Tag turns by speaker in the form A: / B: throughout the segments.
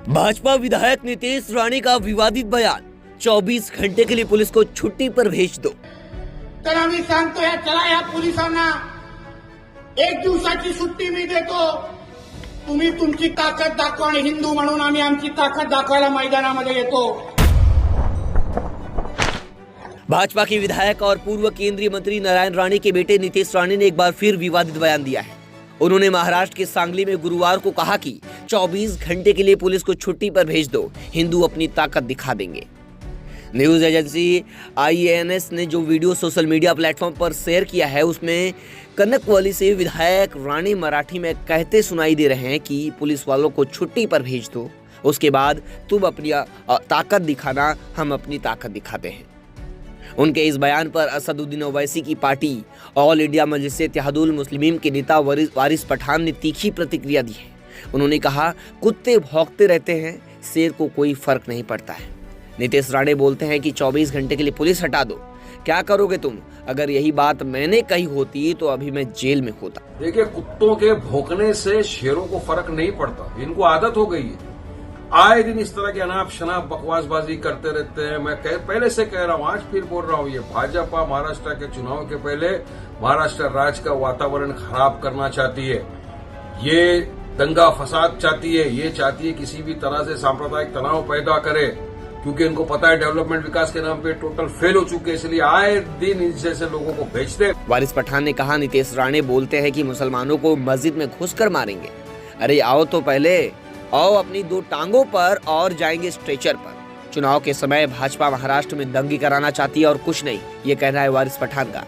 A: भाजपा विधायक नितेश राणे का विवादित बयान, 24 घंटे के लिए पुलिस को छुट्टी पर भेज दो।
B: तर आम्ही सांगतोय चला या पोलिसांना 1 दिवसाची सुट्टी मी देतो, तुम्ही तुमची ताकद दाखवा आणि हिंदू म्हणून आम्ही आमची ताकद दाखवायला मैदानामध्ये येतो।
A: भाजपा के विधायक और पूर्व केंद्रीय मंत्री नारायण राणे के बेटे नितेश राणे ने एक बार फिर विवादित बयान दिया है। उन्होंने महाराष्ट्र के सांगली में गुरुवार को कहा कि 24 घंटे के लिए पुलिस को छुट्टी पर भेज दो, हिंदू अपनी ताकत दिखा देंगे। न्यूज एजेंसी IANS ने जो वीडियो सोशल मीडिया प्लेटफॉर्म पर शेयर किया है, उसमें कनकवली से विधायक राणे मराठी में कहते सुनाई दे रहे हैं कि पुलिस वालों को छुट्टी पर भेज दो, उसके बाद तुम अपनी ताकत दिखाना, हम अपनी ताकत दिखाते हैं। उनके इस बयान पर असदुद्दीन ओवैसी की पार्टी ऑल इंडिया मजलिस-ए-इत्तेहादुल मुस्लिमीन के नेता वारिस पठान ने तीखी प्रतिक्रिया दी है। उन्होंने कहा, कुत्ते भौंकते रहते हैं, शेर को कोई फर्क नहीं पड़ता है। नितेश राणे बोलते हैं कि 24 घंटे के लिए पुलिस हटा दो, क्या करोगे तुम? अगर यही बात मैंने कही होती तो अभी मैं जेल में होता।
C: देखिए, कुत्तों के भौंकने से शेरों को फर्क नहीं पड़ता, इनको आदत हो गई है। आए दिन इस तरह की अनाप शनाप बकवासबाजी करते रहते हैं। मैं पहले से कह रहा हूं, आज फिर बोल रहा हूं, ये भाजपा महाराष्ट्र के चुनाव के पहले महाराष्ट्र राज्य का वातावरण खराब करना चाहती है। ये दंगा फसाद चाहती है, ये चाहती है किसी भी तरह से सांप्रदायिक तनाव पैदा करे, क्योंकि इनको पता है डेवलपमेंट विकास के नाम पे टोटल फेल हो चुके हैं, इसलिए आए दिन इन जैसे लोगों को भेजते।
A: वारिस पठान ने कहा, नितेश राणे बोलते हैं कि मुसलमानों को मस्जिद में घुसकर मारेंगे। अरे आओ तो पहले, आओ अपनी 2 टांगों पर और जाएंगे स्ट्रेचर पर। चुनाव के समय भाजपा महाराष्ट्र में दंगे कराना चाहती है और कुछ नहीं, ये कहना है वारिस पठान का।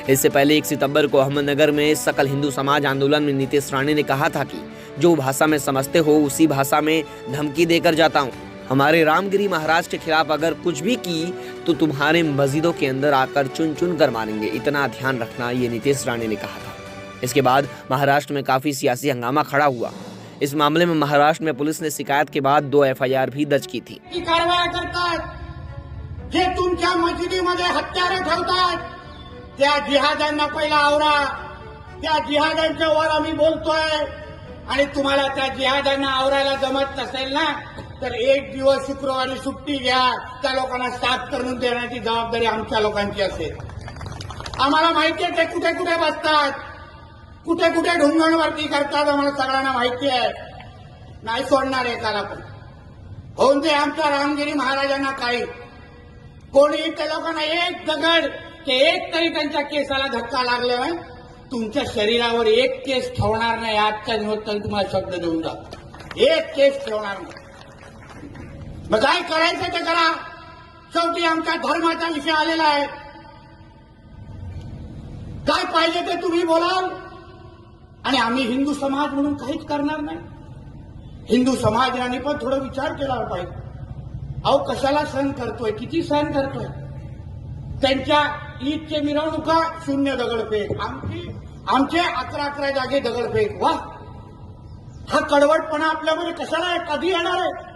A: इससे पहले 1 सितंबर को अहमदनगर में सकल हिंदू समाज आंदोलन में नितेश राणे ने कहा था कि जो भाषा में समझते हो उसी भाषा में धमकी देकर जाता हूँ। हमारे रामगिरी महाराज के खिलाफ अगर कुछ भी की तो तुम्हारे मस्जिदों के अंदर आकर चुन चुन कर मारेंगे, इतना ध्यान रखना, ये नितेश राणे ने कहा था। इसके बाद महाराष्ट्र में काफी सियासी हंगामा खड़ा हुआ। इस मामले में महाराष्ट्र में पुलिस ने शिकायत के बाद 2 FIR भी दर्ज की थी।
B: कारवाया करतात, जे तुमच्या मस्जिदीमध्ये हत्यारे ठेवतात, त्या जिहाद्यांना पहिला आवरा, त्या जिहाद्यांच्या वर आम्ही बोलतोय आणि तुम्हाला त्या जिहाद्यांना आवरायला जमत नसेल ना, तर 1 दिवस शुक्रवारी सुट्टी घ्या, त्या लोकांना साफ करून देण्याची जबाबदारी आमच्या लोकांची असेल। आम्हाला माहिती आहे ते कुठे कुठे बसतात, कुठे कुठे ढुंगणवरती करतात, आम्हाला सगळ्यांना माहिती आहे। नाही सोडणार एकाला पण, होऊन दे आमच्या रामगिरी महाराजांना काही, कोणी त्या लोकांना एक दगड ते एक तरी त्यांच्या केसाला धक्का लागल्यावर तुमच्या शरीरावर 1 केस ठेवणार नाही, आजच्या निमित्ताने तुम्हाला शब्द देऊन जा, 1 केस ठेवणार नाही। मग काय करायचं ते करा, शेवटी आमच्या धर्माचा विषय आलेला आहे। काय पाहिजे ते तुम्ही बोलाल आणि आम्ही हिंदू समाज म्हणून काहीच करणार नाही। हिंदू समाजाने पण थोडा विचार केला पाहिजे। अहो कशाला सहन करतोय, किती सहन करतोय? त्यांच्या ईदचे मिरवणुका 0 दगडफेक, आमचे 11 जागे दगडफेक। वा, हा कडवटपणा आपल्यामध्ये कशाला आहे? कधी येणार आहे?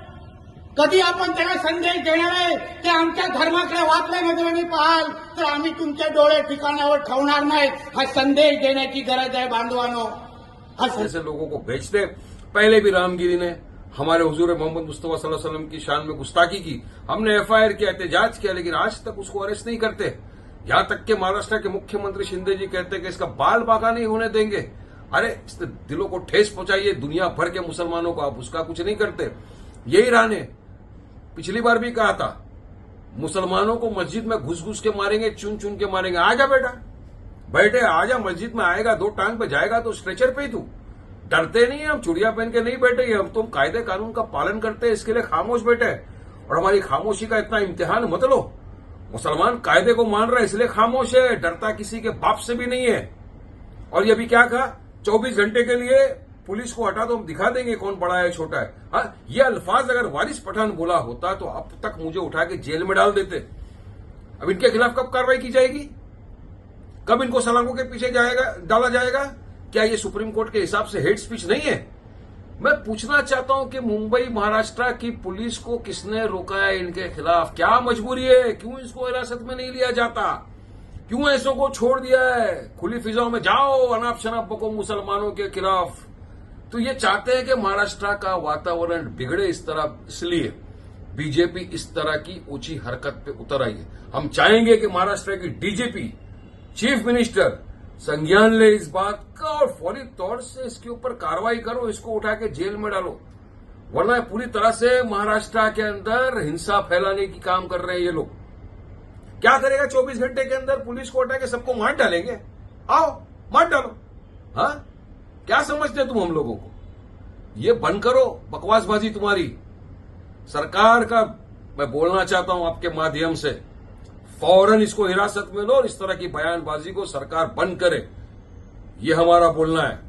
B: कधी आपण त्याला संदेश देणार आहे? ते आमच्या धर्माकडे वाचल्या नजरेने पाहाल तर आम्ही तुमचे डोळे ठिकाणावर ठेवणार नाही, हा संदेश देण्याची गरज है बांधवानो।
C: ऐसे लोगों को भेजते। पहले भी रामगिरी ने हमारे हुजूर मोहम्मद मुस्तफा सल्लल्लाहु अलैहि वसल्लम की शान में गुस्ताखी की, हमने FIR किया, एहतजाज किया, लेकिन आज तक उसको अरेस्ट नहीं करते। यहां तक कि महाराष्ट्र के मुख्यमंत्री शिंदे जी कहते कि इसका बाल बाका नहीं होने देंगे। अरे इससे दिलों को ठेस पहुंचाइए दुनिया भर के मुसलमानों को, आप उसका कुछ नहीं करते। यही राणे पिछली बार भी कहा था, मुसलमानों को मस्जिद में घुस घुस के मारेंगे, चुन चुन के मारेंगे। आजा बेटा, बैठे आजा, मस्जिद में आएगा, 2 टांग पे जाएगा तो स्ट्रेचर पे ही तू। डरते नहीं है, हम चुड़िया पहन के नहीं बैठे, हम तुम कायदे कानून का पालन करते हैं, इसके लिए खामोश बैठे। और हमारी खामोशी का इतना इम्तिहान मत लो। मुसलमान कायदे को मान रहे इसलिए खामोश है, डरता किसी के बाप से भी नहीं है। और ये भी क्या कहा, 24 घंटे के लिए पुलिस को हटा दो, हम दिखा देंगे कौन बड़ा है छोटा है। हाँ, ये अल्फाज अगर वारिस पठान बोला होता तो अब तक मुझे उठा के जेल में डाल देते। अब इनके खिलाफ कब कार्रवाई की जाएगी? कब इनको सलाखों के पीछे डाला जाएगा? क्या ये सुप्रीम कोर्ट के हिसाब से हेट स्पीच नहीं है? मैं पूछना चाहता हूं कि मुंबई महाराष्ट्र की पुलिस को किसने रोका है इनके खिलाफ? क्या मजबूरी है? क्यों इसको हिरासत में नहीं लिया जाता? क्यों ऐसों को छोड़ दिया है? खुली फिजाओं में जाओ, अनाप शनाप बको मुसलमानों के खिलाफ। तो ये चाहते हैं कि महाराष्ट्र का वातावरण बिगड़े इस तरह, इसलिए बीजेपी इस तरह की ऊंची हरकत पे उतर आई है। हम चाहेंगे कि महाराष्ट्र की डीजीपी, चीफ मिनिस्टर संज्ञान ले इस बात का और फौरी तौर से इसके ऊपर कार्रवाई करो, इसको उठा के जेल में डालो, वरना पूरी तरह से महाराष्ट्र के अंदर हिंसा फैलाने की काम कर रहे हैं ये लोग। क्या करेगा 24 घंटे के अंदर? पुलिस को उठा के सबको मार डालेंगे। आओ मार डालो। हाँ, क्या समझते हो तुम हम लोगों को? ये बंद करो बकवासबाजी तुम्हारी। सरकार का मैं बोलना चाहता हूं आपके माध्यम से, फौरन इसको हिरासत में लो और इस तरह की बयानबाजी को सरकार बंद करे, ये हमारा बोलना है।